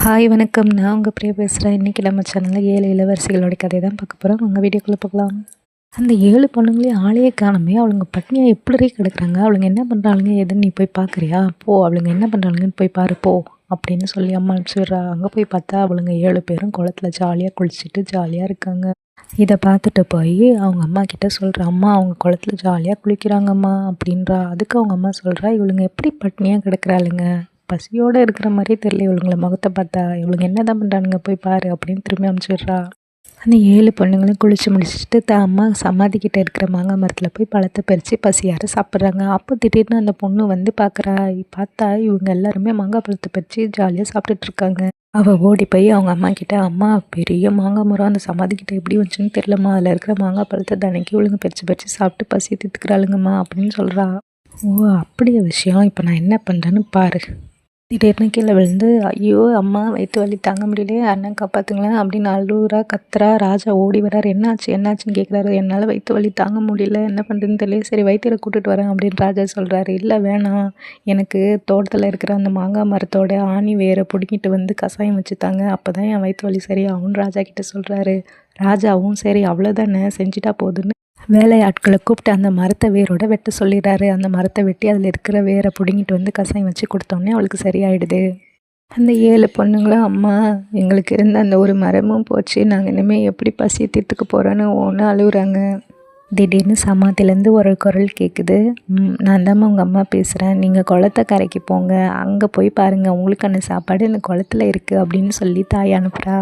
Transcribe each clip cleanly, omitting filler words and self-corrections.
Hi வணக்கம். நான் உங்கள் பிரியா பேசுகிறேன். இன்றைக்கி நம்ம சேனலில் 7 இளவரசிகளோட கதை தான் பார்க்க போகிறோம். உங்கள் வீடியோக்குள்ளே பார்க்கலாம். அந்த 7 பொண்ணுங்களையும் ஆளையே காணுமே. அவளுங்க பட்னியாக எப்படி கிடக்குறாங்க, அவளுங்க என்ன பண்ணுறாளுங்க எதுன்னு நீ போய் பார்க்குறியா, போ அவளுங்க என்ன பண்ணுறாளுங்கன்னு போய் பாரு போ அப்படின்னு சொல்லி அம்மா அனுப்பிச்சிடுறா. அங்கே போய் பார்த்தா அவளுங்க 7 பேரும் குளத்துல ஜாலியாக குளிச்சுட்டு ஜாலியாக இருக்காங்க. இதை பார்த்துட்டு போய் அவங்க அம்மா கிட்ட சொல்கிறா, அம்மா அவங்க குளத்துல ஜாலியாக குளிக்கிறாங்கம்மா அப்படின்றா. அதுக்கு அவங்க அம்மா சொல்கிறா, இவளுங்க எப்படி பட்னியாக கிடக்குறாளுங்க, பசியோடு இருக்கிற மாதிரியே தெரியல இவளுங்களை முகத்தை பார்த்தா, இவளுங்க என்ன தான் பண்ணுறானுங்க போய் பாரு அப்படின்னு திரும்பி அனுப்பிச்சிடுறா. அந்த 7 பொண்ணுங்களும் குளிச்சு முடிச்சுட்டு அம்மா சமாதிக்கிட்ட இருக்கிற மாங்காய் மரத்தில் போய் பழத்தை பறித்து பசியார சாப்பிட்றாங்க. அப்போ திடீர்னு அந்த பொண்ணு வந்து பார்த்தா இவங்க எல்லாருமே மாங்காய் பழத்தை பறித்து ஜாலியாக சாப்பிட்டுட்டு இருக்காங்க. அவள் ஓடி போய் அவங்க அம்மா கிட்ட, அம்மா பெரிய மாங்காய் மரம் அந்த சமாதிக்கிட்ட எப்படி வந்துச்சுன்னு தெரியலம்மா, அதில் இருக்கிற மாங்காய் பழத்தை தினைக்கு இவளுங்க பறித்து சாப்பிட்டு பசியை தித்துக்கிறாளுங்கம்மா அப்படின்னு சொல்கிறா. ஓ அப்படியே விஷயம், இப்போ நான் என்ன பண்ணுறேன்னு பாரு. திடீர்னு கீழே விழுந்து, ஐயோ அம்மா வயிற்று வலி தாங்க முடியலையே, அண்ணன் காப்பாற்றுங்களேன் அப்படின்னு அழுவுறா கத்துறா. ராஜா ஓடி வரார். என்னாச்சுன்னு கேட்குறாரு. என்னால் வயிற்று வலி தாங்க முடியல, என்ன பண்ணுறதுன்னு தெரியல, சரி வைத்தியரை கூட்டிகிட்டு வரேன் அப்படின்னு ராஜா சொல்கிறாரு. இல்லை வேணாம், எனக்கு தோட்டத்தில் இருக்கிற அந்த மாங்காய் மரத்தோட ஆணி வேரை பிடிக்கிட்டு வந்து கஷாயம் வச்சுத்தாங்க, அப்போ தான் என் வயிற்று வலி சரியாகும்னு ராஜா கிட்ட சொல்கிறாரு. ராஜாவும் சரி அவ்வளோதானே செஞ்சுட்டா போதுன்னு வேலையாட்களை கூப்பிட்டு அந்த மரத்தை வேரோட வெட்ட சொல்லிடுறாரு. அந்த மரத்தை வெட்டி அதில் இருக்கிற வேரை பிடுங்கிட்டு வந்து கஷாயம் வச்சு கொடுத்தோடனே அவளுக்கு சரியாயிடுது. அந்த 7 பொண்ணுங்களும், அம்மா எங்களுக்கு இருந்த அந்த ஒரு மரமும் போச்சு, நாங்கள் இனிமேல் எப்படி பசி தீர்த்துக்க போகிறோன்னு ஒன்று அழுகுறாங்க. திடீர்னு சமாதிலேருந்து ஒரு குரல் கேட்குது. நான் தாம்மா உங்கள் அம்மா பேசுகிறேன், நீங்கள் குளத்தை கரைக்கு போங்க, அங்கே போய் பாருங்கள் உங்களுக்கான சாப்பாடு இந்த குளத்துல இருக்குது அப்படின்னு சொல்லி தாய் அனுப்புகிறா.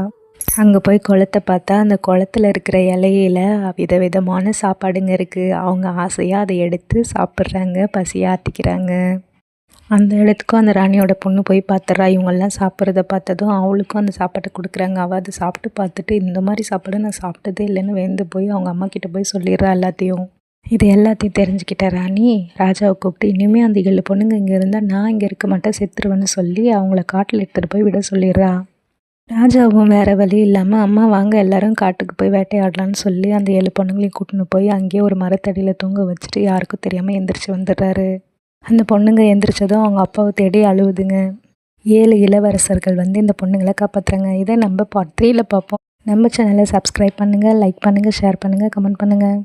அங்கே போய் குளத்தை பார்த்தா அந்த குளத்துல இருக்கிற இலையில விதவிதமான சாப்பாடுங்க இருக்குது. அவங்க ஆசையாக அதை எடுத்து சாப்பிட்றாங்க, பசியை ஆற்றிக்கிறாங்க. அந்த இடத்துக்கும் அந்த ராணியோட பொண்ணு போய் பார்த்துறா. இவங்கெல்லாம் சாப்பிட்றத பார்த்ததும் அவளுக்கும் அந்த சாப்பாட்டை கொடுக்குறாங்க. அவள் அதை சாப்பிட்டு பார்த்துட்டு, இந்த மாதிரி சாப்பாடு நான் சாப்பிட்டதே இல்லைன்னு வேந்து போய் அவங்க அம்மா கிட்ட போய் சொல்லிடுறா எல்லாத்தையும். இது எல்லாத்தையும் தெரிஞ்சுக்கிட்ட ராணி ராஜாவை கூப்பிட்டு, இனிமேல் அந்த 7 பொண்ணுங்க இங்கே இருந்தால் நான் இங்கே இருக்க மாட்டேன், செத்துருவேன்னு சொல்லி அவங்கள காட்டில் எடுத்துகிட்டு போய் விட சொல்லிடுறா. ராஜாவும் வேறு வழி இல்லாமல், அம்மா வாங்க எல்லாரும் காட்டுக்கு போய் வேட்டையாடலான்னு சொல்லி அந்த 7 பொண்ணுங்களையும் கூட்டின்னு போய் அங்கேயே ஒரு மரத்தடியில் தூங்க வச்சுட்டு யாருக்கும் தெரியாமல் எந்திரிச்சு வந்துடுறாரு. அந்த பொண்ணுங்க எந்திரிச்சதும் அவங்க அப்பாவை தேடி அழுவுதுங்க. 7 இளவரசர்கள் வந்து இந்த பொண்ணுங்களை காப்பாற்றுறாங்க. இதை நம்ம பார்ட் 3ல் பார்ப்போம். நம்ம சேனலை சப்ஸ்கிரைப் பண்ணுங்கள், லைக் பண்ணுங்கள், ஷேர் பண்ணுங்கள், கமெண்ட் பண்ணுங்கள்.